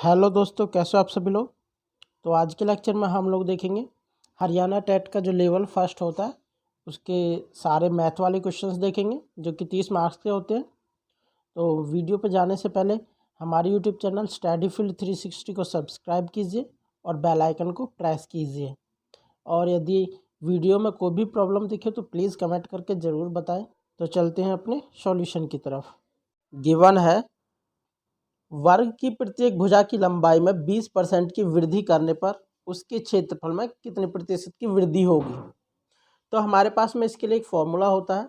Hello दोस्तों, कैसे हो आप सभी लोग। तो आज के लेक्चर में हम लोग देखेंगे हरियाणा टेट का जो लेवल फर्स्ट होता है उसके सारे मैथ वाले क्वेश्चंस देखेंगे जो कि 30 मार्क्स के होते हैं। तो वीडियो पे जाने से पहले हमारे यूट्यूब चैनल स्टडी फील्ड 360 को सब्सक्राइब कीजिए और बेल आइकन को प्रेस कीजिए। और यदि वीडियो में कोई भी प्रॉब्लम दिखे तो प्लीज़ कमेंट करके ज़रूर बताएं। तो चलते हैं अपने सॉल्यूशन की तरफ। गिवन है वर्ग की प्रत्येक भुजा की लंबाई में 20% की वृद्धि करने पर उसके क्षेत्रफल में कितने प्रतिशत की वृद्धि होगी। तो हमारे पास में इसके लिए एक फॉर्मूला होता है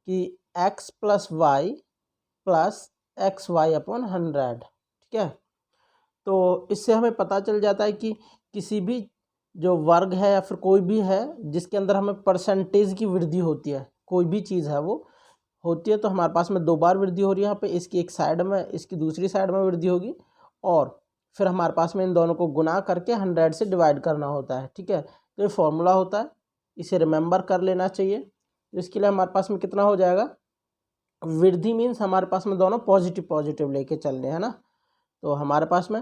कि x plus Y plus X Y upon 100। ठीक है, तो इससे हमें पता चल जाता है कि किसी भी जो वर्ग है या फिर कोई भी है जिसके अंदर हमें परसेंटेज की वृद्धि होती है, कोई भी चीज़ है वो होती है, तो हमारे पास में 2 बार वृद्धि हो रही है। यहाँ पे इसकी एक साइड में, इसकी दूसरी साइड में वृद्धि होगी और फिर हमारे पास में इन दोनों को गुना करके 100 से डिवाइड करना होता है। ठीक है, तो ये फॉर्मूला होता है, इसे रिमेंबर कर लेना चाहिए। तो इसके लिए हमारे पास में कितना हो जाएगा, वृद्धि मीन्स हमारे पास में दोनों पॉजिटिव पॉजिटिव लेके चल रहे हैं ना। तो हमारे पास में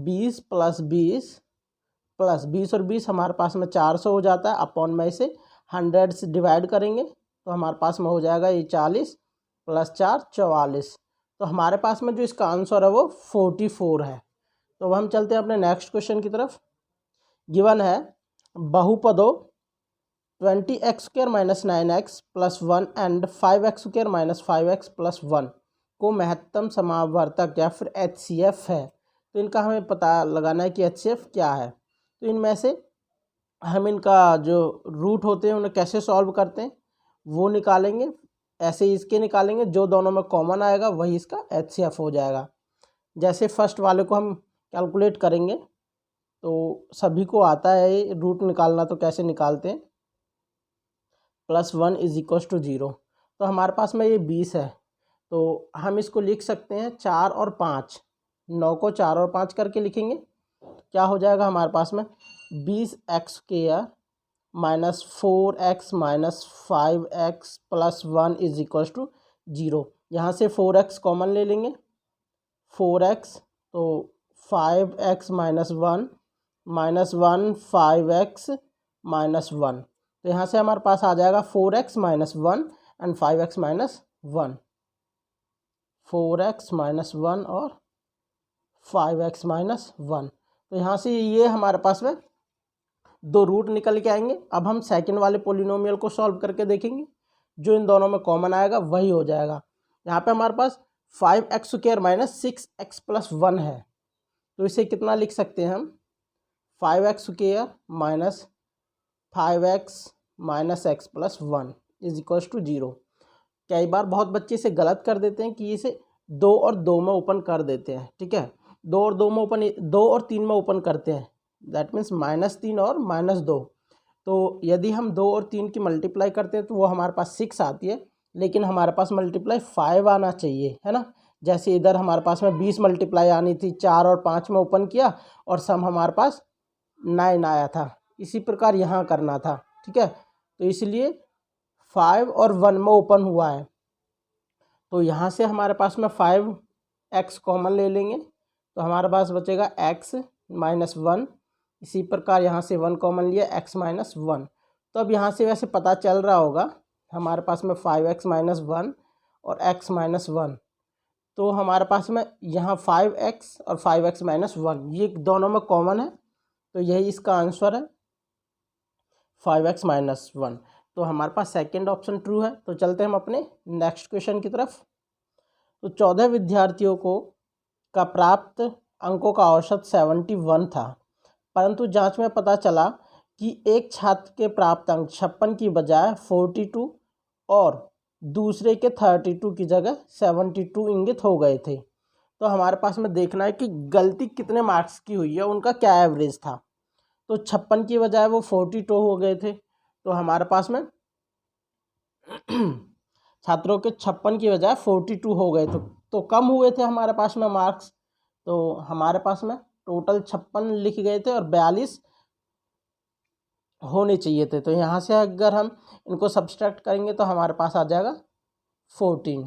20 प्लस 20 और 20 हमारे पास में 400 हो जाता है। अपॉन में इसे 100 से डिवाइड करेंगे तो हमारे पास में हो जाएगा ये 40 प्लस 4 44। तो हमारे पास में जो इसका आंसर है वो 44 है। तो अब हम चलते हैं अपने नेक्स्ट क्वेश्चन की तरफ। गिवन है बहुपदों 20x² minus 9x plus 1 and 5x² minus 5x plus 1 को महत्तम समावर्तक या फिर HCF है। तो इनका हमें पता लगाना है कि HCF क्या है। तो इनमें से हम इनका जो रूट होते हैं उन्हें कैसे सॉल्व करते हैं वो निकालेंगे। ऐसे ही इसके निकालेंगे, जो दोनों में कॉमन आएगा वही इसका HCF हो जाएगा। जैसे फर्स्ट वाले को हम कैलकुलेट करेंगे तो सभी को आता है रूट निकालना, तो कैसे निकालते हैं, +1 = 0। तो हमारे पास में ये 20 है, तो हम इसको लिख सकते हैं 4 और 5, 9 को 4 और 5 करके लिखेंगे। क्या हो जाएगा हमारे पास में 20x² minus 4x minus 5x plus 1 = 0। यहाँ से 4x कॉमन ले लेंगे, 4x तो 5x minus 1 minus 1 5x minus 1। तो यहाँ से हमारे पास आ जाएगा 4x minus 1 and 5x minus 1, 4x minus 1 और 5x माइनस 1। तो यहाँ से ये हमारे पास में 2 रूट निकल के आएंगे। अब हम सेकंड वाले पोलिनोमियल को सॉल्व करके देखेंगे, जो इन दोनों में कॉमन आएगा वही हो जाएगा। यहाँ पे हमारे पास 5x² माइनस 6x प्लस 1 है, तो इसे कितना लिख सकते हैं हम, 5x² minus 5x minus x plus 1 = 0। कई बार बहुत बच्चे इसे गलत कर देते हैं कि इसे 2 और 2 में ओपन कर देते हैं। ठीक है, 2 और 2 में ओपन, 2 और 3 में ओपन करते हैं, दैट मीन्स -3 और -2। तो यदि हम 2 और 3 की मल्टीप्लाई करते हैं तो वो हमारे पास 6 आती है, लेकिन हमारे पास मल्टीप्लाई 5 आना चाहिए, है ना। जैसे इधर हमारे पास में 20 मल्टीप्लाई आनी थी, 4 और 5 में ओपन किया और सम हमारे पास 9 आया था। इसी प्रकार यहाँ करना था। ठीक है, तो इसलिए 5 और 1 में ओपन हुआ है, तो यहाँ से हमारे पास में 5x कॉमन ले लेंगे तो हमारे पास बचेगा x माइनस 1। इसी प्रकार यहाँ से 1 कॉमन लिया, x माइनस 1। तो अब यहाँ से वैसे पता चल रहा होगा हमारे पास में 5x माइनस 1 और x माइनस 1। तो हमारे पास में यहाँ 5x और 5x माइनस 1 ये दोनों में कॉमन है, तो यही इसका आंसर है 5x माइनस 1। तो हमारे पास सेकंड ऑप्शन ट्रू है। तो चलते हैं हम अपने नेक्स्ट क्वेश्चन की तरफ। तो 14 विद्यार्थियों को का प्राप्त अंकों का औसत 71 था, परंतु जांच में पता चला कि एक छात्र के प्राप्त अंक 56 की बजाय 42 और दूसरे के 32 की जगह 72 इंगित हो गए थे। तो हमारे पास में देखना है कि गलती कितने मार्क्स की हुई है, उनका क्या एवरेज था। तो 56 की बजाय वो 42 हो गए थे, तो हमारे पास में छात्रों के 56 की बजाय 42 हो गए थे, तो कम हुए थे हमारे पास में मार्क्स। तो हमारे पास में टोटल 56 लिख गए थे और 42 होने चाहिए थे। तो यहाँ से अगर हम इनको सब्सट्रैक्ट करेंगे तो हमारे पास आ जाएगा 14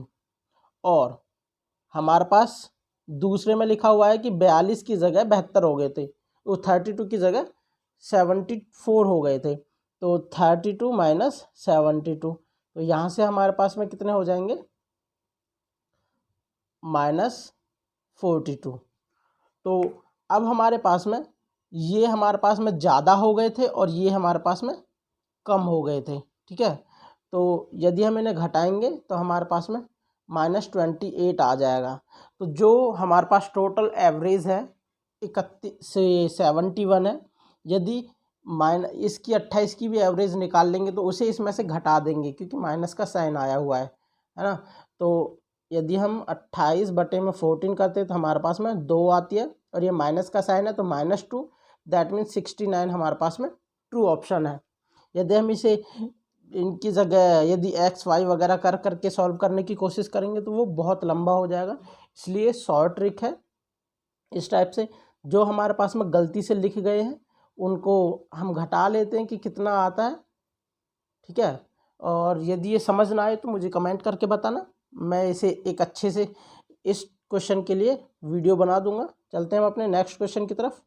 और हमारे पास दूसरे में लिखा हुआ है कि 42 की जगह 72 हो गए थे, वो 32 की जगह 74 हो गए थे। तो 32 माइनस 72, तो यहाँ से हमारे पास में कितने हो जाएंगे, -42। तो अब हमारे पास में ये हमारे पास में ज़्यादा हो गए थे और ये हमारे पास में कम हो गए थे, ठीक है। तो यदि हम इन्हें घटाएंगे तो हमारे पास में -28 आ जाएगा। तो जो हमारे पास टोटल एवरेज है 31 से 71 है। यदि इसकी 28 की भी एवरेज निकाल लेंगे तो उसे इसमें से घटा देंगे, क्योंकि माइनस का साइन आया हुआ है ना। तो यदि हम 28/14 करते हैं तो हमारे पास में 2 आती है, और ये माइनस का साइन है तो -2, दैट मीन्स 69 हमारे पास में ट्रू ऑप्शन है। यदि हम इसे इनकी जगह यदि x y वगैरह कर करके सॉल्व करने की कोशिश करेंगे तो वो बहुत लंबा हो जाएगा, इसलिए शॉर्ट ट्रिक है। इस टाइप से जो हमारे पास में गलती से लिख गए हैं उनको हम घटा लेते हैं कि कितना आता है, ठीक है। और यदि ये समझ ना आए तो मुझे कमेंट करके बताना, मैं इसे एक अच्छे से इस क्वेश्चन के लिए वीडियो बना दूंगा। चलते हैं हम अपने नेक्स्ट क्वेश्चन की तरफ।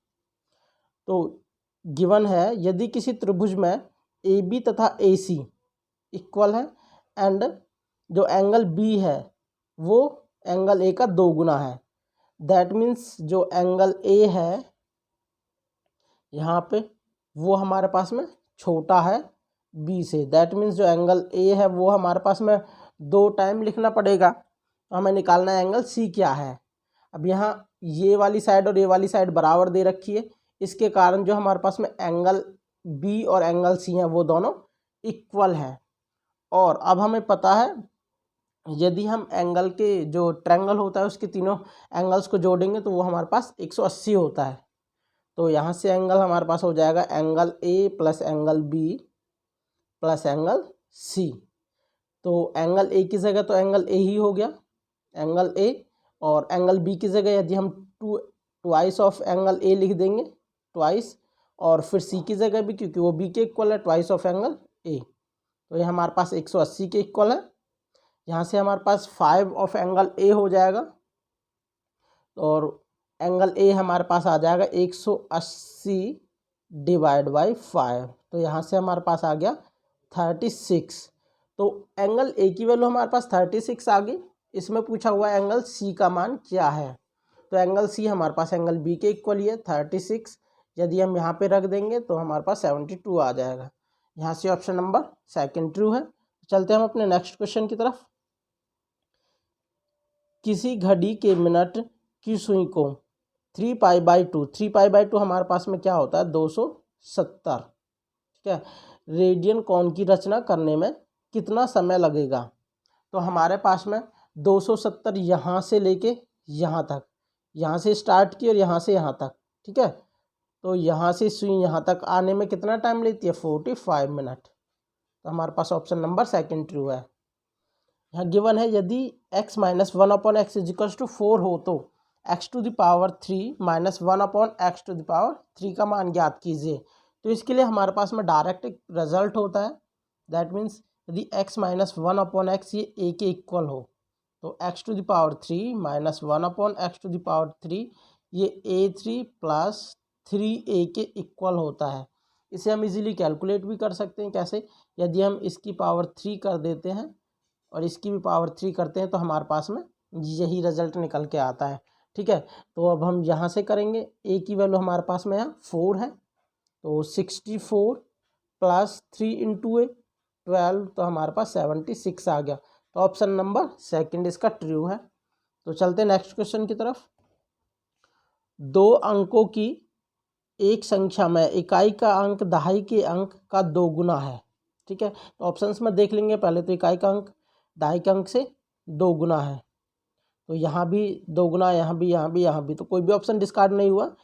तो गिवन है, यदि किसी त्रिभुज में ए बी तथा ए सी इक्वल है एंड जो एंगल बी है वो एंगल ए का 2 गुना है, दैट मीन्स जो एंगल ए है यहाँ पे वो हमारे पास में छोटा है बी से, दैट मीन्स जो एंगल ए है वो हमारे पास में 2 टाइम लिखना पड़ेगा। तो हमें निकालना है एंगल सी क्या है। अब यहाँ ये वाली साइड और ये वाली साइड बराबर दे रखी है, इसके कारण जो हमारे पास में एंगल बी और एंगल सी हैं वो दोनों इक्वल हैं। और अब हमें पता है यदि हम एंगल के जो ट्रायंगल होता है उसके तीनों एंगल्स को जोड़ेंगे तो वो हमारे पास 180 होता है। तो यहाँ से एंगल हमारे पास हो जाएगा angle A plus angle B plus angle C. तो एंगल ए की जगह तो एंगल ए ही हो गया, एंगल ए, और एंगल बी की जगह यदि हम ट्वाइस ऑफ एंगल ए लिख देंगे, ट्वाइस, और फिर सी की जगह भी, क्योंकि वो बी के इक्वल है, ट्वाइस ऑफ एंगल ए। तो ये हमारे पास 180 के इक्वल है। यहाँ से हमारे पास 5 ऑफ एंगल ए हो जाएगा, और एंगल ए हमारे पास आ जाएगा 180 डिवाइड बाई 5। तो यहाँ से हमारे पास आ गया 36। तो एंगल ए की वैल्यू हमारे पास 36 आ गई। इसमें पूछा हुआ है एंगल सी का मान क्या है, तो एंगल सी हमारे पास एंगल बी के इक्वल ही है 36। यदि हम यहाँ पे रख देंगे तो हमारे पास 72 आ जाएगा। यहाँ से ऑप्शन नंबर सेकंड ट्रू है। चलते हैं हम अपने नेक्स्ट क्वेश्चन की तरफ। किसी घड़ी के मिनट की सुई को 3π/2, 3π/2 हमारे पास में क्या होता है 270, ठीक है, रेडियन कोण की रचना करने में कितना समय लगेगा। तो हमारे पास में 270 यहाँ से लेके यहाँ तक, यहाँ से स्टार्ट की और यहाँ से यहाँ तक, ठीक है। तो यहाँ से सुई यहाँ तक आने में कितना टाइम लेती है 45 मिनट। तो हमारे पास ऑप्शन नंबर सेकंड ट्रू है। यहाँ गिवन है, यदि x - 1/x = 4 हो तो x⁻³ - 1/x⁻³ का मान ज्ञात कीजिए। तो इसके लिए हमारे पास में डायरेक्ट एक रिजल्ट होता है, दैट मीन्स यदि x - 1/x ये a के इक्वल हो तो x⁻³ - 1/x⁻³ ये a3 + 3a के इक्वल होता है। इसे हम इजीली कैलकुलेट भी कर सकते हैं। कैसे? यदि हम इसकी पावर 3 कर देते हैं और इसकी भी पावर 3 करते हैं तो हमारे पास में यही रिजल्ट निकल के आता है, ठीक है। तो अब हम यहाँ से करेंगे, a की वैल्यू हमारे पास में यहाँ 4 है, तो 64 + 3 × a 12, तो हमारे पास 76 आ गया। तो ऑप्शन नंबर सेकंड इसका ट्रू है। तो चलते हैं नेक्स्ट क्वेश्चन की तरफ। 2 अंकों की एक संख्या में इकाई का अंक दहाई के अंक का 2 गुना है, ठीक है। तो ऑप्शंस में देख लेंगे। पहले तो इकाई का अंक दहाई के अंक से 2 गुना है, तो यहाँ भी 2 गुना, यहाँ भी, यहाँ भी, यहाँ भी, तो कोई भी ऑप्शन डिस्कार्ड नहीं हुआ।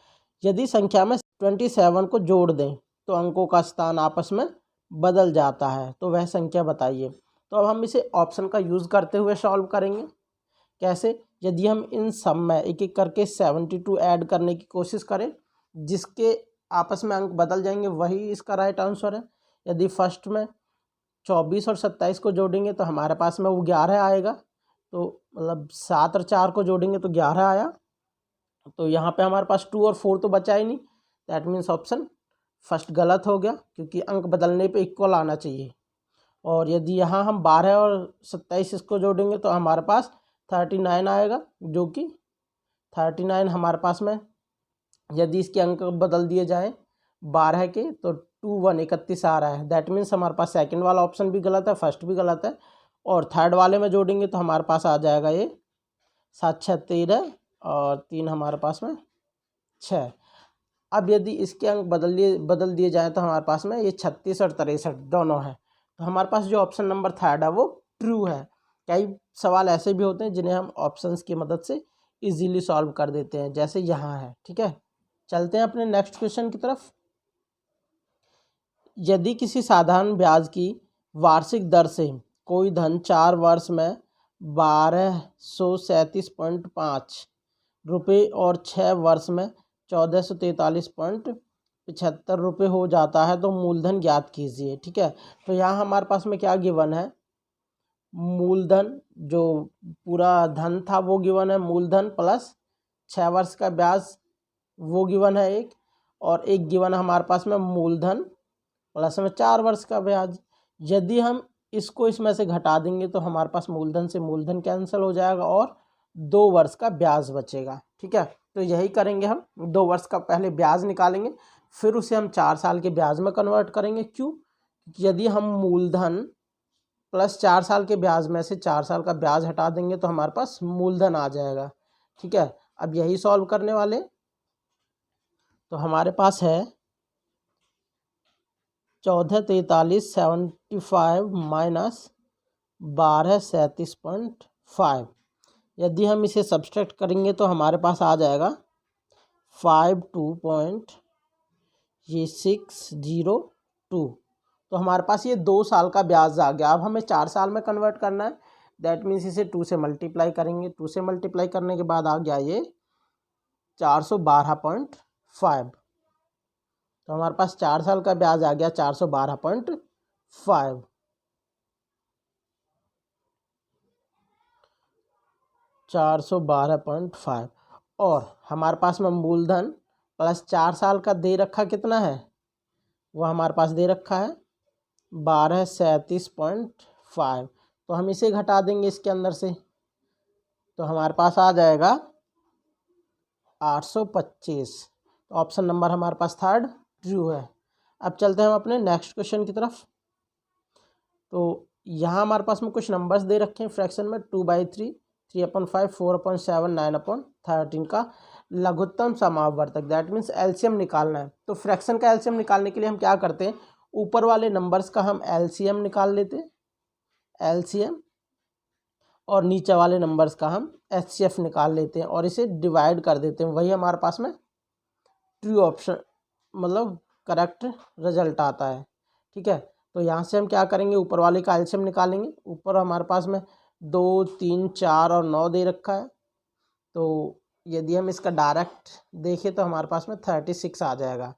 यदि संख्या में 27 को जोड़ दें तो अंकों का स्थान आपस में बदल जाता है, तो वह संख्या बताइए। तो अब हम इसे ऑप्शन का यूज़ करते हुए सॉल्व करेंगे। कैसे? यदि हम इन सब में एक एक करके 72 ऐड करने की कोशिश करें, जिसके आपस में अंक बदल जाएंगे वही इसका राइट आंसर है। यदि फर्स्ट में 24 और 27 को जोड़ेंगे तो हमारे पास में वो 11 आएगा, तो मतलब 7 और 4 को जोड़ेंगे तो 11 आया, तो यहाँ पे हमारे पास 2 और 4 तो बचा ही नहीं, दैट मीन्स ऑप्शन फर्स्ट गलत हो गया, क्योंकि अंक बदलने पे इक्वल आना चाहिए। और यदि यहाँ हम 12 और 27 इसको जोड़ेंगे तो हमारे पास 39 आएगा, जो कि 39 हमारे पास में यदि इसके अंक बदल दिए जाए 12 के तो 2 1 31 आ रहा है। दैट मीन्स हमारे पास सेकंड वाला ऑप्शन भी गलत है, फर्स्ट भी गलत है, और थर्ड वाले में जोड़ेंगे तो हमारे पास आ जाएगा ये 7 6 13 और 3 हमारे पास में 6। अब यदि इसके अंक बदल दिए जाए तो हमारे पास में ये 36 और 63 दोनों है। तो हमारे पास जो ऑप्शन नंबर थर्ड है वो ट्रू है। कई सवाल ऐसे भी होते हैं जिन्हें हम ऑप्शंस की मदद से इजीली सॉल्व कर देते हैं, जैसे यहाँ है। ठीक है, चलते हैं अपने नेक्स्ट क्वेश्चन की तरफ। यदि किसी साधारण ब्याज की वार्षिक दर से कोई धन 4 वर्ष में 1237.5 रुपये और 6 वर्ष में 1443.75 रुपये हो जाता है तो मूलधन ज्ञात कीजिए। ठीक है, तो यहाँ हमारे पास में क्या गिवन है, मूलधन जो पूरा धन था वो गिवन है, मूलधन प्लस 6 वर्ष का ब्याज वो गिवन है एक, और एक गिवन है हमारे पास में मूलधन प्लस में 4 वर्ष का ब्याज। यदि हम इसको इसमें से घटा देंगे तो हमारे पास मूलधन से मूलधन कैंसिल हो जाएगा और 2 वर्ष का ब्याज बचेगा। ठीक है, तो यही करेंगे हम, 2 वर्ष का पहले ब्याज निकालेंगे, फिर उसे हम 4 साल के ब्याज में कन्वर्ट करेंगे। क्यों? यदि हम मूलधन प्लस 4 साल के ब्याज में से 4 साल का ब्याज हटा देंगे तो हमारे पास मूलधन आ जाएगा। ठीक है, अब यही सॉल्व करने वाले, तो हमारे पास है 1443.75 माइनस 1237.5। यदि हम इसे सब्सट्रैक्ट करेंगे तो हमारे पास आ जाएगा 52.602। तो हमारे पास ये 2 साल का ब्याज आ गया। अब हमें 4 साल में कन्वर्ट करना है, दैट मीन्स इसे 2 से मल्टीप्लाई करेंगे। 2 से मल्टीप्लाई करने के बाद आ गया ये 412.5। तो हमारे पास 4 साल का ब्याज आ गया 412.5। 412.5 और हमारे पास में मूलधन प्लस 4 साल का दे रखा कितना है, वो हमारे पास दे रखा है 1237.5। तो हम इसे घटा देंगे इसके अंदर से, तो हमारे पास आ जाएगा 825। तो ऑप्शन नंबर हमारे पास थर्ड ट्रू है। अब चलते हैं हम अपने नेक्स्ट क्वेश्चन की तरफ। तो यहाँ हमारे पास में कुछ नंबर्स दे रखे हैं फ्रैक्शन में, 2/3, 3/5, 4/7, 9/13 का लघुत्तम समावर्तक, दैट मीन्स एलसीएम निकालना है। तो फ्रैक्शन का एलसीएम निकालने के लिए हम क्या करते हैं, ऊपर वाले नंबर्स का हम एलसीएम निकाल लेते हैं, एलसीएम, और नीचे वाले नंबर्स का हम एचसीएफ निकाल लेते हैं और इसे डिवाइड कर देते हैं। वही हमारे पास में ट्रू ऑप्शन मतलब करेक्ट रिजल्ट आता है। ठीक है, तो यहाँ से हम क्या करेंगे, ऊपर वाले का एलसीएम निकालेंगे। ऊपर हमारे पास में 2 3 4 और 9 दे रखा है, तो यदि हम इसका डायरेक्ट देखें तो हमारे पास में 36 आ जाएगा।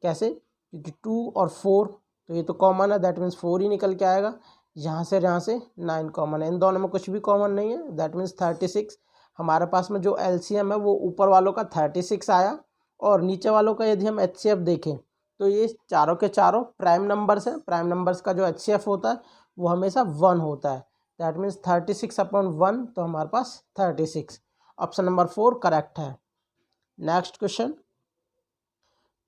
कैसे? क्योंकि 2 और 4 तो ये तो कॉमन है, दैट मीन्स 4 ही निकल के आएगा। यहाँ से 9 कॉमन है, इन दोनों में कुछ भी कॉमन नहीं है, दैट मीन्स 36। हमारे पास में जो एलसीएम है वो ऊपर वालों का 36 आया, और नीचे वालों का यदि हम एचसीएफ देखें तो ये चारों के चारों प्राइम नंबर्स हैं। प्राइम नंबर्स का जो एचसीएफ होता है वो हमेशा 1 होता है, दैट मीन्स 36/1, तो हमारे पास 36। ऑप्शन नंबर 4 करेक्ट है। नेक्स्ट क्वेश्चन,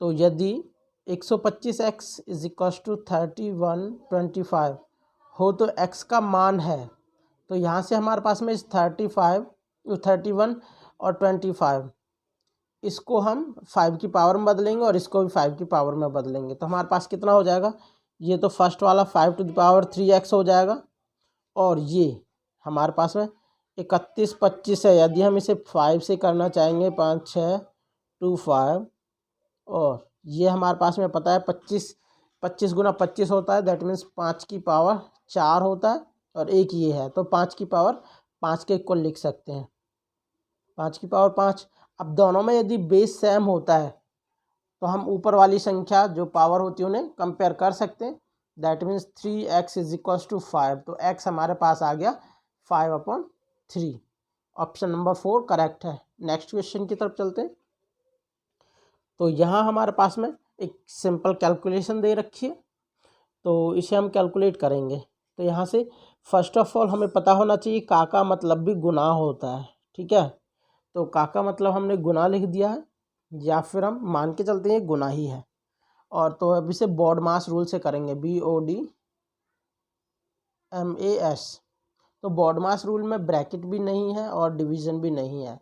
तो यदि 125x = 3125 हो तो x का मान है, तो यहाँ से हमारे पास में 31 और 25, इसको हम 5 की पावर में बदलेंगे और इसको भी 5 की पावर में बदलेंगे, तो हमारे पास कितना हो जाएगा, ये तो फर्स्ट वाला 5⁻³ हो जाएगा, और ये हमारे पास में 31 25 है। यदि हम इसे 5 से करना चाहेंगे 5 6 2 5, और ये हमारे पास में पता है 25 × 25 होता है, दैट मीन्स 5 की पावर 4 होता है, और एक ये है तो 5 की पावर 5 के इक्वल लिख सकते हैं, 5 की पावर 5। अब दोनों में यदि बेस सेम होता है तो हम ऊपर वाली संख्या जो पावर होती है उन्हें कंपेयर कर सकते हैं, दैट मीन्स 3x = 5, तो x हमारे पास आ गया 5/3। ऑप्शन नंबर 4 करेक्ट है। नेक्स्ट क्वेश्चन की तरफ चलते हैं। तो यहाँ हमारे पास में एक सिंपल कैलकुलेशन दे रखी है, तो इसे हम कैलकुलेट करेंगे। तो यहाँ से फर्स्ट ऑफ ऑल हमें पता होना चाहिए का मतलब भी गुना होता है, ठीक है। तो का मतलब हमने गुना लिख दिया है, या फिर हम मान के चलते हैं गुना ही है। और तो अब इसे बॉड मास रूल से करेंगे, BODMAS। तो बॉड मास रूल में ब्रैकेट भी नहीं है और डिवीज़न भी नहीं है।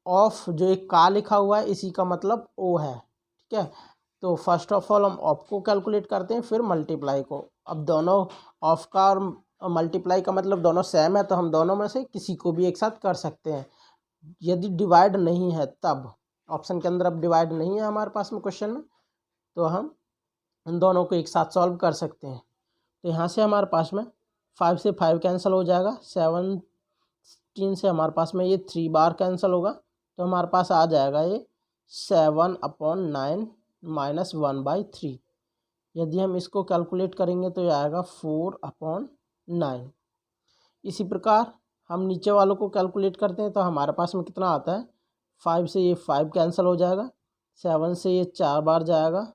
ऑफ जो एक का लिखा हुआ है इसी का मतलब ओ है, ठीक है। तो फर्स्ट ऑफ ऑल हम ऑफ को कैलकुलेट करते हैं, फिर मल्टीप्लाई को। अब दोनों ऑफ का और मल्टीप्लाई का मतलब दोनों सेम है, तो हम दोनों में से किसी को भी एक साथ कर सकते हैं। यदि डिवाइड नहीं है तब, ऑप्शन के अंदर अब डिवाइड नहीं है हमारे पास में क्वेश्चन में, तो हम इन दोनों को एक साथ सॉल्व कर सकते हैं। तो यहाँ से हमारे पास में 5 से 5 कैंसिल हो जाएगा, 17 से हमारे पास में ये 3 बार कैंसिल होगा, तो हमारे पास आ जाएगा ये 7/9 - 1/3। यदि हम इसको कैलकुलेट करेंगे तो ये आएगा 4/9। इसी प्रकार हम नीचे वालों को कैलकुलेट करते हैं, तो हमारे पास में कितना आता है, 5 से ये 5 कैंसिल हो जाएगा, 7 से ये 4 बार जाएगा,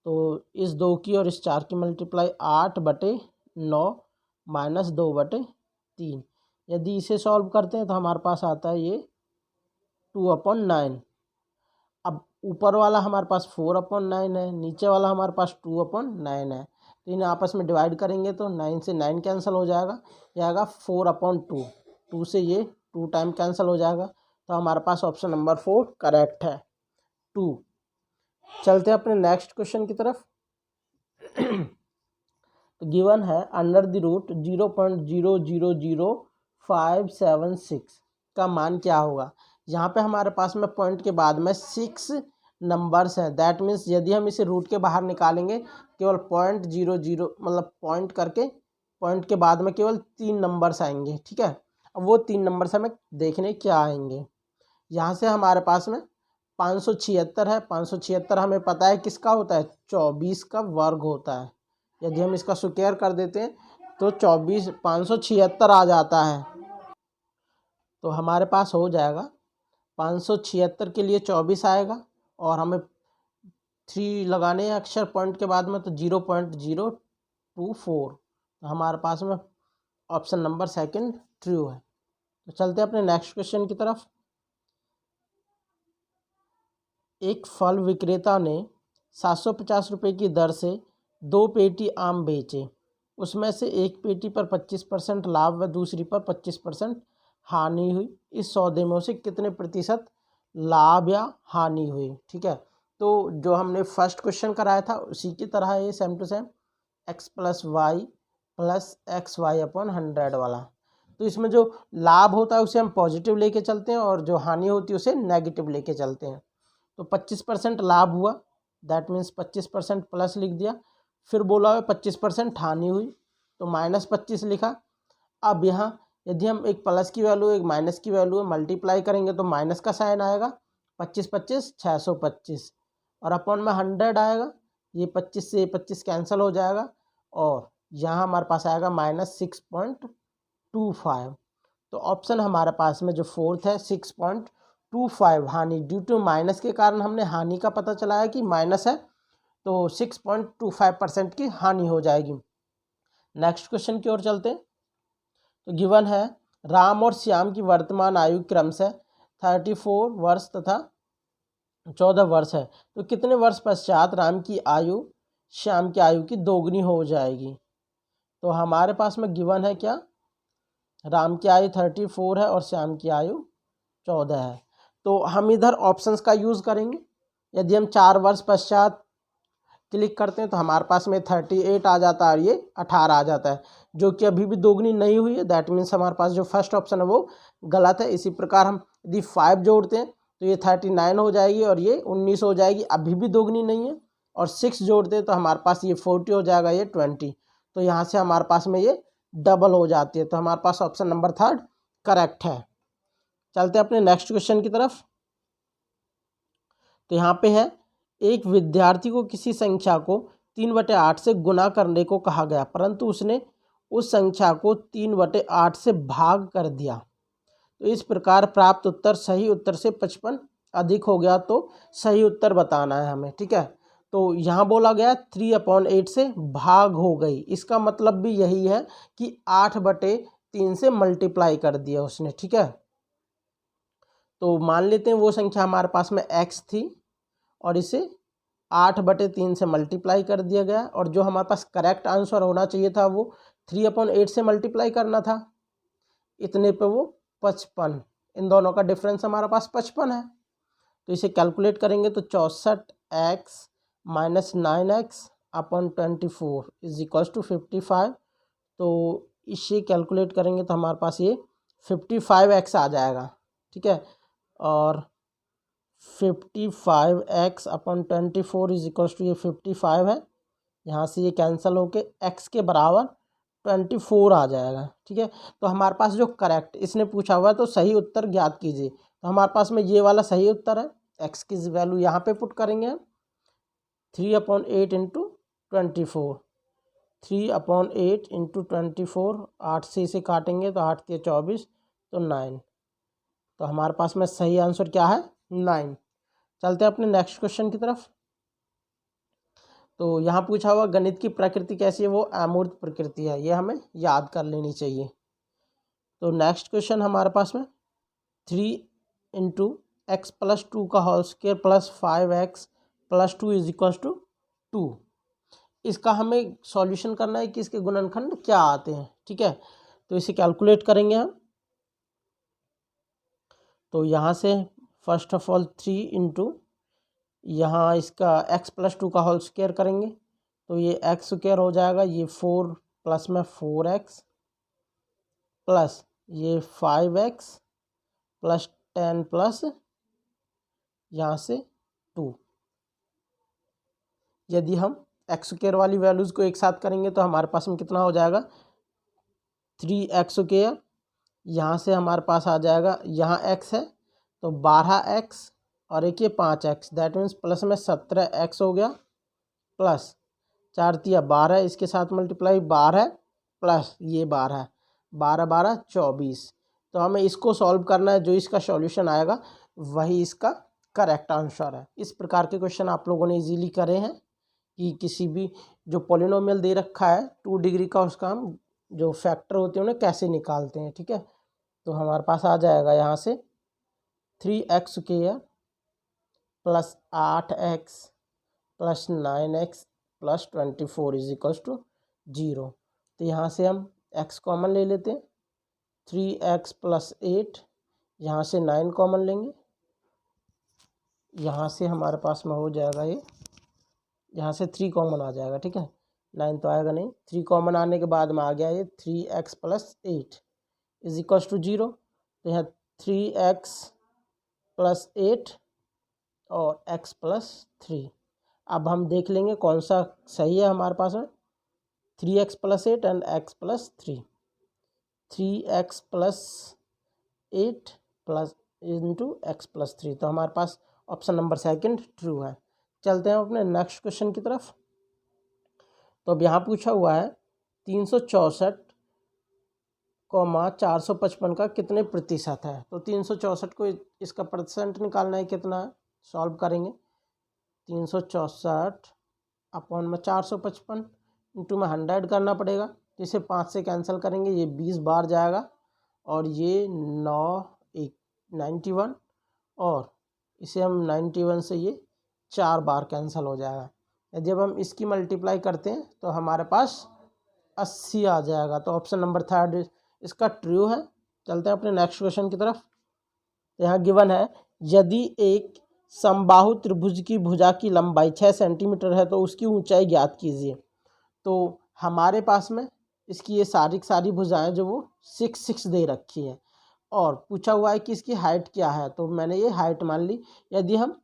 तो इस 2 की और इस 4 की मल्टीप्लाई 8/9 - 2/3। यदि इसे सॉल्व करते हैं तो हमारे पास आता है ये 2/9। अब ऊपर वाला हमारे पास 4/9 है, नीचे वाला हमारे पास 2/9 है, तो इन्हें आपस में डिवाइड करेंगे तो 9 से 9 कैंसिल हो जाएगा, यह आएगा 4/2। 2 से ये 2 टाइम कैंसिल हो जाएगा, तो हमारे पास ऑप्शन नंबर 4 करेक्ट है, 2। चलते हैं अपने नेक्स्ट क्वेश्चन की तरफ। तो गिवन है अंडर द रूट 0.000576 का मान क्या होगा। यहाँ पे हमारे पास में पॉइंट के बाद में 6 नंबर्स हैं, दैट मीन्स यदि हम इसे रूट के बाहर निकालेंगे केवल 0.00 मतलब पॉइंट करके पॉइंट के बाद में केवल 3 नंबर्स आएंगे, ठीक है। अब वो 3 नंबर्स हमें देखने क्या आएंगे। यहाँ से हमारे पास में 576 है, 576 हमें पता है किसका होता है, 24 का वर्ग होता है। यदि हम इसका स्क्वायर कर देते हैं तो 576 आ जाता है। तो हमारे पास हो जाएगा 576 के लिए 24 आएगा, और हमें 3 लगाने हैं अक्षर पॉइंट के बाद में, तो 0.024। तो हमारे पास में ऑप्शन नंबर 2 ट्रू है। तो चलते हैं अपने नेक्स्ट क्वेश्चन की तरफ। एक फल विक्रेता ने 750 रुपये की दर से 2 पेटी आम बेचे। उसमें से एक पेटी पर 25% लाभ व दूसरी पर 25% हानि हुई। इस सौदे में उसे कितने प्रतिशत लाभ या हानि हुई, ठीक है। तो जो हमने फर्स्ट क्वेश्चन कराया था उसी की तरह ये same to same x + y + xy/100 वाला। तो इसमें जो लाभ होता है उसे हम पॉजिटिव लेके चलते हैं, और जो हानि होती है उसे नेगेटिव लेके चलते हैं। तो 25% लाभ हुआ, दैट मीन्स 25% प्लस लिख दिया, फिर बोला हुआ 25% हानि हुई, तो -25 लिखा। अब यहाँ यदि हम एक प्लस की वैल्यू एक माइनस की वैल्यू मल्टीप्लाई करेंगे तो माइनस का साइन आएगा, 25 25 625, और अपॉन में 100 आएगा, ये 25 से 25 कैंसिल हो जाएगा, और यहाँ हमारे पास आएगा -6.25। तो ऑप्शन हमारे पास में जो फोर्थ है 6.25 हानि, ड्यू टू माइनस के कारण हमने हानि का पता चला है कि माइनस है, तो 6.25% की हानि हो जाएगी। नेक्स्ट क्वेश्चन की ओर चलते हैं। तो गिवन है राम और श्याम की वर्तमान आयु क्रमशः 34 वर्ष तथा 14 वर्ष है, तो कितने वर्ष पश्चात राम की आयु श्याम की आयु की दोगुनी हो जाएगी। तो हमारे पास में गिवन है क्या, राम की आयु 34 है और श्याम की आयु 14 है। तो हम इधर ऑप्शंस का यूज़ करेंगे। यदि हम 4 वर्ष पश्चात क्लिक करते हैं तो हमारे पास में 38 आ जाता है और ये 18 आ जाता है, जो कि अभी भी दोगुनी नहीं हुई है, दैट मीन्स हमारे पास जो फर्स्ट ऑप्शन है वो गलत है। इसी प्रकार हम यदि 5 जोड़ते हैं तो ये 39 हो जाएगी और ये 19 हो जाएगी, अभी भी दोगुनी नहीं है। और 6 जोड़ते हैं तो हमारे पास ये 40 हो जाएगा, ये 20। तो यहाँ से हमारे पास में ये डबल हो जाती है, तो हमारे पास ऑप्शन नंबर 3 करेक्ट है। चलते हैं अपने नेक्स्ट क्वेश्चन की तरफ। तो यहाँ पे है एक विद्यार्थी को किसी संख्या को 3/8 से गुना करने को कहा गया, परंतु उसने उस संख्या को 3/8 से भाग कर दिया। तो इस प्रकार प्राप्त उत्तर सही उत्तर से 55 अधिक हो गया तो सही उत्तर बताना है हमें, ठीक है। तो यहाँ बोला गया 3/8 से भाग हो गई, इसका मतलब भी यही है कि 8/3 से मल्टीप्लाई कर दिया उसने, ठीक है। तो मान लेते हैं वो संख्या हमारे पास में x थी और इसे 8/3 से मल्टीप्लाई कर दिया गया, और जो हमारे पास करेक्ट आंसर होना चाहिए था वो 3/8 से मल्टीप्लाई करना था, इतने पे वो 55, इन दोनों का डिफरेंस हमारे पास 55 है। तो इसे कैलकुलेट करेंगे तो 64x - 9x/24 = 55। तो इसे कैलकुलेट करेंगे तो हमारे पास ये 55x आ जाएगा, ठीक है। और 55x/24 ये 55 है, यहाँ से ये कैंसिल होके x के बराबर 24 आ जाएगा, ठीक है। तो हमारे पास जो करेक्ट इसने पूछा हुआ है तो सही उत्तर ज्ञात कीजिए, तो हमारे पास में ये वाला सही उत्तर है। x की वैल्यू यहाँ पे पुट करेंगे 3/8 × 24, 3/8 × 24, 8 से इसे काटेंगे तो 8 के 24 तो 9, तो हमारे पास में सही आंसर क्या है 9। चलते हैं अपने नेक्स्ट क्वेश्चन की तरफ। तो यहाँ पूछा हुआ गणित की प्रकृति कैसी है, वो अमूर्त प्रकृति है, ये हमें याद कर लेनी चाहिए। तो नेक्स्ट क्वेश्चन हमारे पास में 3 × x + 2 का होल स्क्वायर + 5x + 2 = 2। इसका हमें सॉल्यूशन करना है कि इसके गुणनखंड क्या आते हैं, ठीक है। तो इसे कैलकुलेट करेंगे हम। तो यहाँ से फर्स्ट ऑफ ऑल 3 × यहाँ इसका x + 2 का होल स्क्वायर करेंगे तो ये x स्क्वायर हो जाएगा, ये 4 प्लस में 4x प्लस ये 5x प्लस 10 प्लस यहाँ से 2। यदि हम x स्क्वायर वाली वैल्यूज़ को एक साथ करेंगे तो हमारे पास में कितना हो जाएगा 3x स्क्वायर, यहाँ से हमारे पास आ जाएगा, यहाँ x है तो 12x और एक ये 5x, दैट मीन्स प्लस में 17x हो गया, प्लस 4 × 12, इसके साथ मल्टीप्लाई 12 प्लस ये 12, 12 12 24। तो हमें इसको सॉल्व करना है, जो इसका सॉल्यूशन आएगा वही इसका करेक्ट आंसर है। इस प्रकार के क्वेश्चन आप लोगों ने इजीली करे हैं कि किसी भी जो पॉलिनोमियल दे रखा है 2 डिग्री का, उसका हम जो फैक्टर होते हैं उन्हें कैसे निकालते हैं, ठीक है। तो हमारे पास आ जाएगा यहाँ से 3x square plus 8x plus 9x plus 24 = 0। तो यहाँ से हम x कॉमन ले लेते हैं, 3x + 8, यहाँ से 9 कॉमन लेंगे, यहाँ से हमारे पास में हो जाएगा ये, यहाँ से 3 कॉमन आ जाएगा, ठीक है। 9 तो आएगा नहीं, 3 कॉमन आने के बाद में आ गया ये 3x + 8 = 0। तो यहाँ 3x + 8 और x + 3। अब हम देख लेंगे कौन सा सही है हमारे पास में, 3x + 8 and x + 3, 3x + 8 plus into x + 3। तो हमारे पास ऑप्शन नंबर सेकंड ट्रू है। चलते हैं अपने नेक्स्ट क्वेश्चन की तरफ। तो अब यहाँ पूछा हुआ है 364,455 का कितने प्रतिशत है। तो 364 को इसका परसेंट निकालना है, कितना है, सॉल्व करेंगे। 364 अपॉन में 455 इंटू में 100 करना पड़ेगा, इसे 5 से कैंसिल करेंगे, ये 20 बार जाएगा और ये 91, और इसे हम 91 से ये 4 बार कैंसिल हो जाएगा। जब हम इसकी मल्टीप्लाई करते हैं तो हमारे पास 80 आ जाएगा। तो ऑप्शन नंबर थर्ड इसका ट्रू है। चलते हैं अपने नेक्स्ट क्वेश्चन की तरफ। यहाँ गिवन है यदि एक समबाहु त्रिभुज की भुजा की लंबाई 6 सेंटीमीटर है तो उसकी ऊंचाई ज्ञात कीजिए। तो हमारे पास में इसकी ये सारी भुजाएं जो वो 6 दे रखी है, और पूछा हुआ है कि इसकी हाइट क्या है, तो मैंने ये हाइट मान ली। यदि हम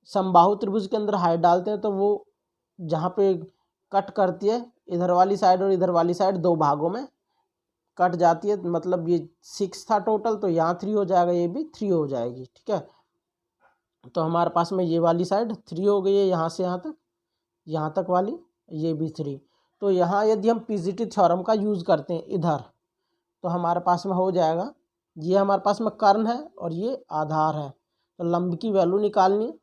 समबाहु त्रिभुज के अंदर हाइट डालते हैं तो वो जहाँ पे कट करती है, इधर वाली साइड और इधर वाली साइड 2 भागों में कट जाती है, मतलब ये 6 था टोटल, तो यहाँ 3 हो जाएगा, ये भी 3 हो जाएगी, ठीक है। तो हमारे पास में ये वाली साइड 3 हो गई है, यहाँ से यहाँ तक वाली, ये भी 3। तो यहाँ यदि हम पीजीटी थ्योरम का यूज़ करते हैं इधर, तो हमारे पास में हो जाएगा ये हमारे पास में कर्ण है और ये आधार है। तो लंब की वैल्यू निकालनी है,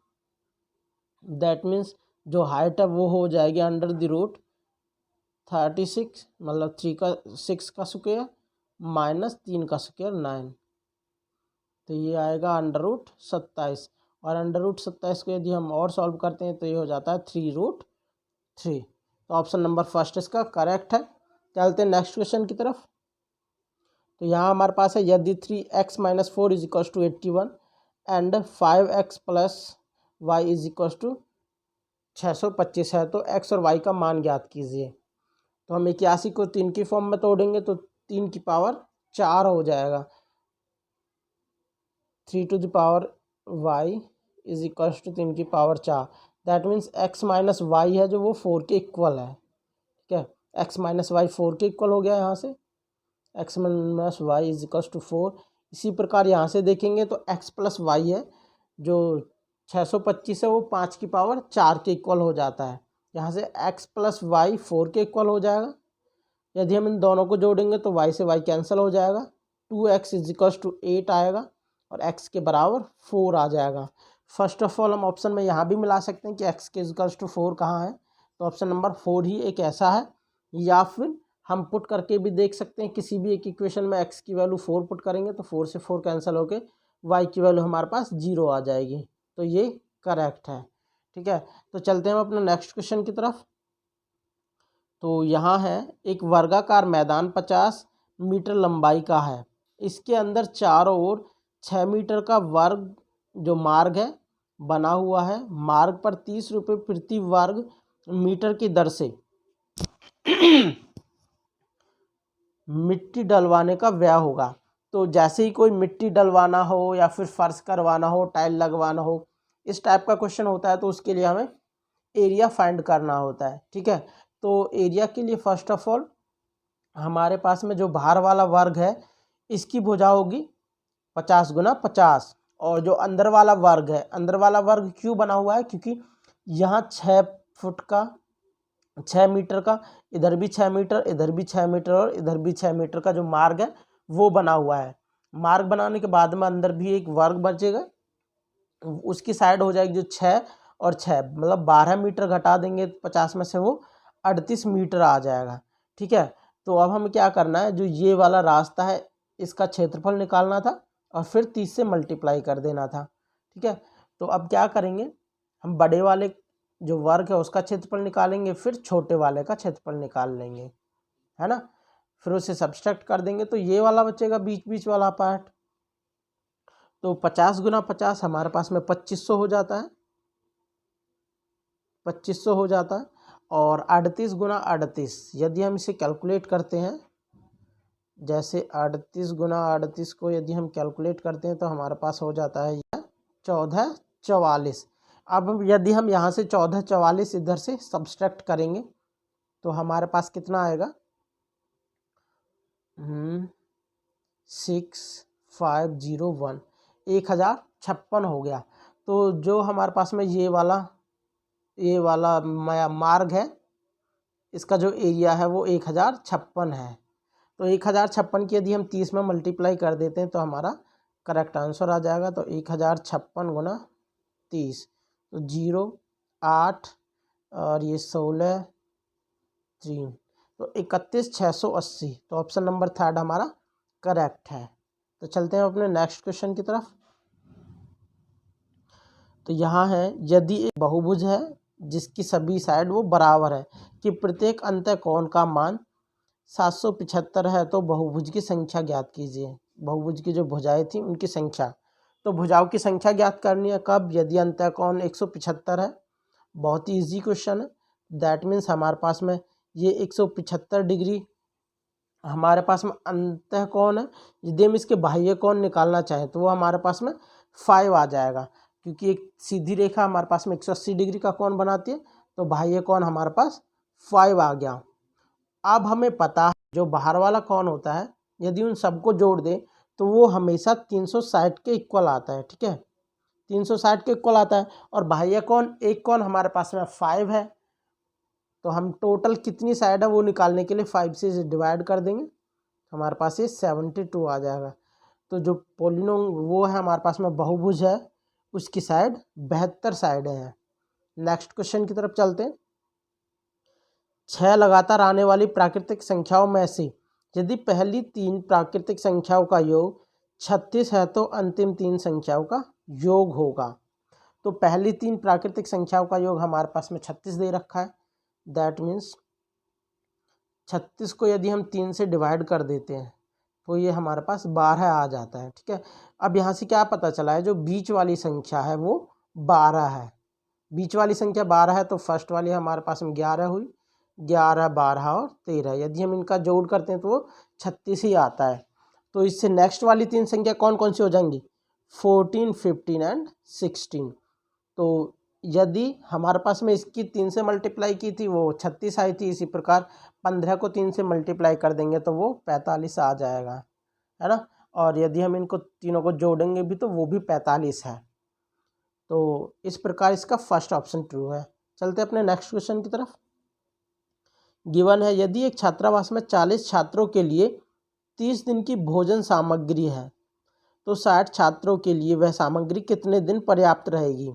दैट मीन्स जो हाइट है वो हो जाएगी अंडर द रूट 36, मतलब 6 का स्क्वायर माइनस 3 का स्क्वायर 9, तो ये आएगा अंडर रूट 27। और अंडर रूट 27 को यदि हम और सॉल्व करते हैं तो ये हो जाता है 3√3। तो ऑप्शन नंबर फर्स्ट इसका करेक्ट है। चलते हैं नेक्स्ट क्वेश्चन की तरफ। तो यहाँ हमारे पास है यदि 3x - 4 = 81 एंड 5x + y = 625 है, तो x और y का मान ज्ञात कीजिए। तो हम 81 को 3 की फॉर्म में तोड़ेंगे तो 3 की पावर 4 हो जाएगा। 3 to the power y = 3 की power 4, that means x - y है जो वो 4 के इक्वल है। ठीक है, x - y 4 के इक्वल हो गया यहाँ से, x - y = 4। इसी प्रकार यहाँ से देखेंगे तो x + y है जो 625 है वो 5 की पावर 4 के इक्वल हो जाता है। यहाँ से x + y 4 के इक्वल हो जाएगा। यदि हम इन दोनों को जोड़ेंगे तो y से y कैंसिल हो जाएगा, 2x = 8 आएगा और x के बराबर 4 आ जाएगा। फर्स्ट ऑफ ऑल हम ऑप्शन में यहाँ भी मिला सकते हैं कि x के = 4 कहाँ है, तो ऑप्शन नंबर 4 ही एक ऐसा है। या फिर हम पुट करके भी देख सकते हैं, किसी भी एक इक्वेशन में x की वैल्यू 4 पुट करेंगे तो 4 से 4 कैंसिल होके y की वैल्यू हमारे पास 0 आ जाएगी, तो ये करेक्ट है। ठीक है, तो चलते हैं हम अपने नेक्स्ट क्वेश्चन की तरफ। तो यहाँ है एक वर्गाकार मैदान 50 मीटर लंबाई का है, इसके अंदर चारों ओर 6 मीटर का वर्ग जो मार्ग है बना हुआ है। मार्ग पर 30 रुपये प्रति वर्ग मीटर की दर से मिट्टी डलवाने का व्यय होगा। तो जैसे ही कोई मिट्टी डलवाना हो या फिर फर्श करवाना हो, टाइल लगवाना हो, इस टाइप का क्वेश्चन होता है तो उसके लिए हमें एरिया फाइंड करना होता है। ठीक है, तो एरिया के लिए फर्स्ट ऑफ ऑल हमारे पास में जो बाहर वाला वर्ग है इसकी भुजा होगी 50 × 50, और जो अंदर वाला वर्ग है, अंदर वाला वर्ग क्यों बना हुआ है, क्योंकि यहाँ 6 फुट का 6 मीटर का, इधर भी 6 मीटर, इधर भी 6 मीटर और इधर भी 6 मीटर का जो मार्ग है वो बना हुआ है। मार्ग बनाने के बाद में अंदर भी एक वर्ग बचेगा, उसकी साइड हो जाएगी जो 6 और 6, मतलब 12 मीटर घटा देंगे 50 में से वो 38 मीटर आ जाएगा। ठीक है, तो अब हमें क्या करना है, जो ये वाला रास्ता है इसका क्षेत्रफल निकालना था और फिर 30 से मल्टीप्लाई कर देना था। ठीक है, तो अब क्या करेंगे, हम बड़े वाले जो वर्ग है उसका क्षेत्रफल निकालेंगे, फिर छोटे वाले का क्षेत्रफल निकाल लेंगे, है ना। फिर उसे सब्सट्रैक्ट कर देंगे तो ये वाला बचेगा बीच बीच वाला पार्ट। तो 50 × 50 हमारे पास में 2500 हो जाता है, 2500 हो जाता है। और 38 × 38 यदि हम इसे कैलकुलेट करते हैं, जैसे 38 × 38 को यदि हम कैलकुलेट करते हैं तो हमारे पास हो जाता है 1444। अब यदि हम यहाँ से 1444 इधर से सब्सट्रैक्ट करेंगे तो हमारे पास कितना आएगा, 6501, 1056 हो गया। तो जो हमारे पास में ये वाला मार्ग है इसका जो एरिया है वो 1056 है। तो 1056 की यदि हम 30 में मल्टीप्लाई कर देते हैं तो हमारा करेक्ट आंसर आ जाएगा। तो 1056 × 30, तो 0 8 और ये 16 3, तो 31,680। तो ऑप्शन नंबर 3 हमारा करेक्ट है। तो चलते हैं अपने नेक्स्ट क्वेश्चन की तरफ। तो यहाँ है यदि एक बहुभुज है जिसकी सभी साइड वो बराबर है कि प्रत्येक अंतःकोण का मान 775 है, तो बहुभुज की संख्या ज्ञात कीजिए। बहुभुज की जो भुजाएं थी उनकी संख्या, तो भुजाओं की संख्या ज्ञात करनी है कब, यदि अंतःकोण 175 है। बहुत ही ईजी क्वेश्चन है, दैट मीन्स हमारे पास में ये 175 डिग्री हमारे पास में अंतःकोण है। यदि हम इसके बाह्य कोण निकालना चाहें तो वो हमारे पास में 5 आ जाएगा, क्योंकि एक सीधी रेखा हमारे पास में 180 डिग्री का कोण बनाती है, तो बाह्य कोण हमारे पास 5 आ गया। अब हमें पता है जो बाहर वाला कोण होता है यदि उन सबको जोड़ दें तो वो हमेशा 360 के इक्वल आता है। ठीक है, 360 के इक्वल आता है, और बाह्य कोण एक कोण हमारे पास में 5 है, तो हम टोटल कितनी साइड है वो निकालने के लिए 5 से डिवाइड कर देंगे, हमारे पास ये 72 आ जाएगा। तो जो पोलिनोम वो है हमारे पास में बहुभुज है, उसकी साइड 72 साइडें हैं। नेक्स्ट क्वेश्चन की तरफ चलते हैं। 6 लगातार आने वाली प्राकृतिक संख्याओं में से यदि पहली 3 प्राकृतिक संख्याओं का योग 36 है तो अंतिम 3 संख्याओं का योग होगा। तो पहली 3 प्राकृतिक संख्याओं का योग हमारे पास में 36 दे रखा है। दैट मीन्स 36 को यदि हम 3 से डिवाइड कर देते हैं तो ये हमारे पास 12 आ जाता है। ठीक है, अब यहाँ से क्या पता चला है, जो बीच वाली संख्या है वो 12 है। बीच वाली संख्या 12 है तो फर्स्ट वाली हमारे पास में 11 हुई, 11, 12 और 13। यदि हम इनका जोड़ करते हैं तो वो 36 ही आता है। तो इससे नेक्स्ट वाली 3 संख्या कौन कौन सी हो जाएंगी, 14, 15 एंड 16। तो यदि हमारे पास में इसकी 3 से मल्टीप्लाई की थी वो 36 आई थी, इसी प्रकार 15 को 3 से मल्टीप्लाई कर देंगे तो वो 45 आ जाएगा, है ना। और यदि हम इनको तीनों को जोड़ेंगे भी तो वो भी 45 है। तो इस प्रकार इसका फर्स्ट ऑप्शन ट्रू है। चलते अपने नेक्स्ट क्वेश्चन की तरफ। गिवन है यदि एक छात्रावास में 40 छात्रों के लिए 30 दिन की भोजन सामग्री है तो 60 छात्रों के लिए वह सामग्री कितने दिन पर्याप्त रहेगी।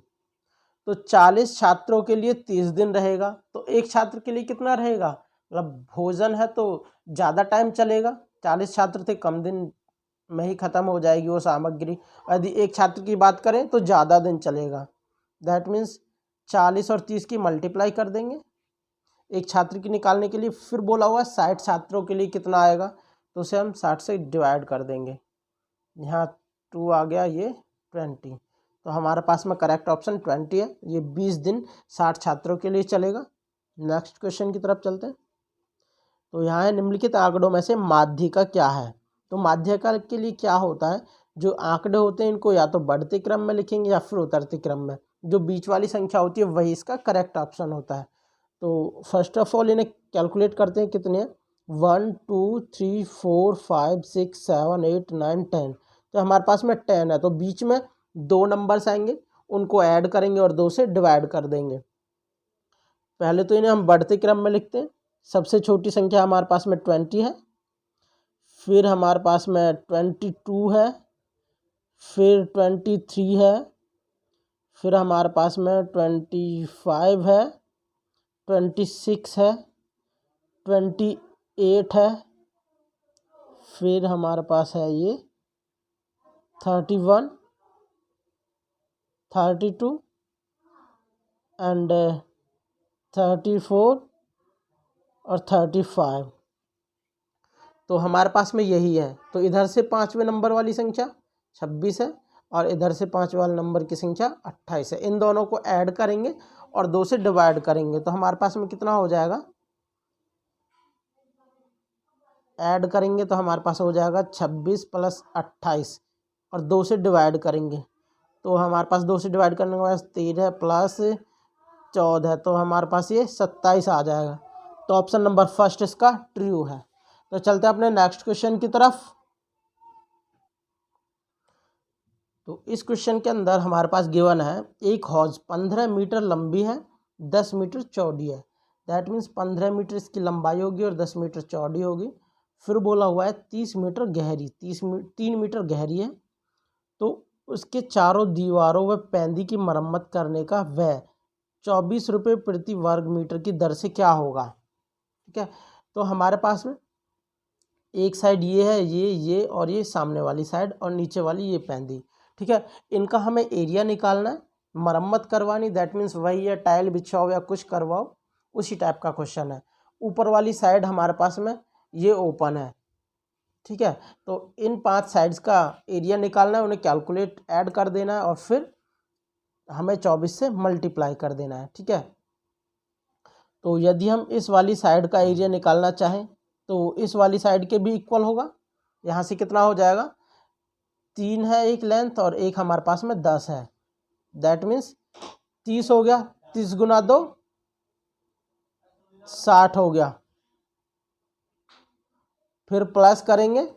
तो 40 छात्रों के लिए 30 दिन रहेगा, तो एक छात्र के लिए कितना रहेगा, मतलब भोजन है तो ज़्यादा टाइम चलेगा। 40 छात्र थे, कम दिन में ही ख़त्म हो जाएगी वो सामग्री। यदि एक छात्र की बात करें तो ज़्यादा दिन चलेगा। दैट मीन्स 40 और 30 की मल्टीप्लाई कर देंगे एक छात्र की निकालने के लिए। फिर बोला हुआ 60 छात्रों के लिए कितना आएगा, तो उसे हम 60 से डिवाइड कर देंगे। यहाँ 2 आ गया, ये 20। तो हमारे पास में करेक्ट ऑप्शन 20 है। ये 20 दिन 60 छात्रों के लिए चलेगा। नेक्स्ट क्वेश्चन की तरफ चलते हैं। तो यहाँ है निम्नलिखित आंकड़ों में से माध्यिका क्या है। तो माध्यिका के लिए क्या होता है, जो आंकड़े होते हैं इनको या तो बढ़ते क्रम में लिखेंगे या फिर उतरते क्रम में। जो बीच वाली संख्या होती है वही इसका करेक्ट ऑप्शन होता है। तो फर्स्ट ऑफ ऑल इन्हें कैलकुलेट करते हैं कितने, 1, 2, 3, 4, 5, 6, 7, 8, 9, 10। तो हमारे पास में 10 है, तो बीच में 2 नंबर्स आएंगे, उनको ऐड करेंगे और 2 से डिवाइड कर देंगे। पहले तो इन्हें हम बढ़ते क्रम में लिखते हैं। सबसे छोटी संख्या हमारे पास में 20 है, फिर हमारे पास में 22 है, फिर 23 है, फिर हमारे पास में 25 है, 26 है, 28 है, फिर हमारे पास है ये 31, 32 एंड 34 और 35। तो हमारे पास में यही है। तो इधर से 5वें नंबर वाली संख्या 26 है और इधर से 5वें वाले नंबर की संख्या 28 है। इन दोनों को ऐड करेंगे और 2 से डिवाइड करेंगे तो हमारे पास में कितना हो जाएगा, ऐड करेंगे तो हमारे पास हो जाएगा 26 + 28 और 2 से डिवाइड करेंगे तो हमारे पास 2 से डिवाइड करने के बाद 13 + 14, तो हमारे पास ये 27 आ जाएगा। तो ऑप्शन नंबर फर्स्ट इसका ट्रू है। तो चलते हैं अपने नेक्स्ट क्वेश्चन की तरफ। तो इस क्वेश्चन के अंदर हमारे पास गिवन है एक हौज 15 मीटर लंबी है, 10 मीटर चौड़ी है। दैट मीन्स 15 मीटर इसकी लंबाई होगी और 10 मीटर चौड़ी होगी। फिर बोला हुआ है 30 मीटर गहरी, 3 मीटर गहरी है। तो उसके चारों दीवारों व पैंदी की मरम्मत करने का व्यय 24 रुपये प्रति वर्ग मीटर की दर से क्या होगा। ठीक है, तो हमारे पास में एक साइड ये है, ये और ये सामने वाली साइड और नीचे वाली ये पैंदी। ठीक है, इनका हमें एरिया निकालना है, मरम्मत करवानी। दैट मीन्स वही है, टाइल बिछाओ या कुछ करवाओ, उसी टाइप का क्वेश्चन है। ऊपर वाली साइड हमारे पास में ये ओपन है। ठीक है, तो इन 5 साइड्स का एरिया निकालना है, उन्हें कैलकुलेट ऐड कर देना है और फिर हमें 24 से मल्टीप्लाई कर देना है। ठीक है, तो यदि हम इस वाली साइड का एरिया निकालना चाहें तो इस वाली साइड के भी इक्वल होगा। यहाँ से कितना हो जाएगा, 3 है एक लेंथ और एक हमारे पास में 10 है। दैट मीन्स 30 हो गया, 30 गुना 2 60 हो गया। फिर प्लस करेंगे,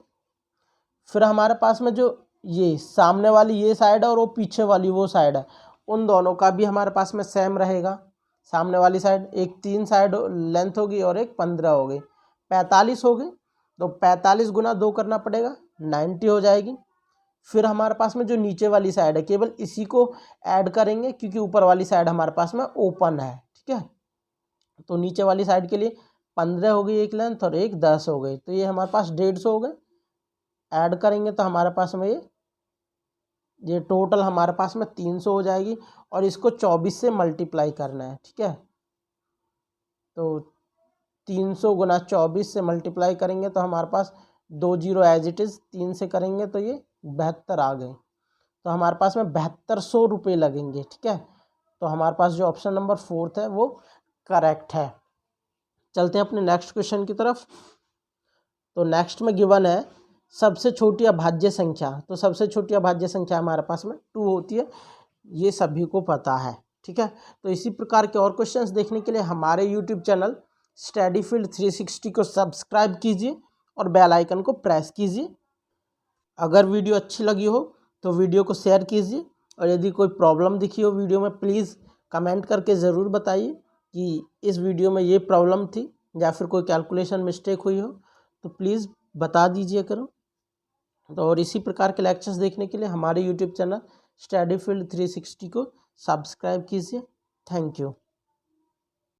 फिर हमारे पास में जो ये सामने वाली ये साइड है और वो पीछे वाली वो साइड है, उन दोनों का भी हमारे पास में सेम रहेगा। सामने वाली साइड एक 3 साइड लेंथ होगी और एक 15 हो गई, 45 हो गई। तो 45 गुना 2 करना पड़ेगा, 90 हो जाएगी। फिर हमारे पास में जो नीचे वाली साइड है केवल इसी को ऐड करेंगे क्योंकि ऊपर वाली साइड हमारे पास में ओपन है। ठीक है, तो नीचे वाली साइड के लिए 15 हो गई एक लेंथ और एक 10 हो गई, तो ये हमारे पास 150 हो गए। ऐड करेंगे तो हमारे पास में ये टोटल हमारे पास में 300 हो जाएगी और इसको 24 से मल्टीप्लाई करना है। ठीक है, तो 300 गुना 24 से मल्टीप्लाई करेंगे तो हमारे पास 2 जीरो एज इट इज़, 3 से करेंगे तो ये 72 आ गए, तो हमारे पास में 7200 रुपये लगेंगे। ठीक है, तो हमारे पास जो ऑप्शन नंबर 4 है वो करेक्ट है। चलते हैं अपने नेक्स्ट क्वेश्चन की तरफ। तो नेक्स्ट में गिवन है सबसे छोटी अभाज्य संख्या, तो सबसे छोटी अभाज्य संख्या हमारे पास में 2 होती है, ये सभी को पता है। ठीक है, तो इसी प्रकार के और क्वेश्चंस देखने के लिए हमारे यूट्यूब चैनल स्टडीफील्ड 360 को सब्सक्राइब कीजिए और बेल आइकन को प्रेस कीजिए। अगर वीडियो अच्छी लगी हो तो वीडियो को शेयर कीजिए और यदि कोई प्रॉब्लम दिखी हो वीडियो में प्लीज़ कमेंट करके ज़रूर बताइए कि इस वीडियो में ये प्रॉब्लम थी या फिर कोई कैलकुलेशन मिस्टेक हुई हो तो प्लीज़ बता दीजिए करो। तो और इसी प्रकार के लेक्चर्स देखने के लिए हमारे यूट्यूब चैनल स्टडीफील्ड 360 को सब्सक्राइब कीजिए। Thank you.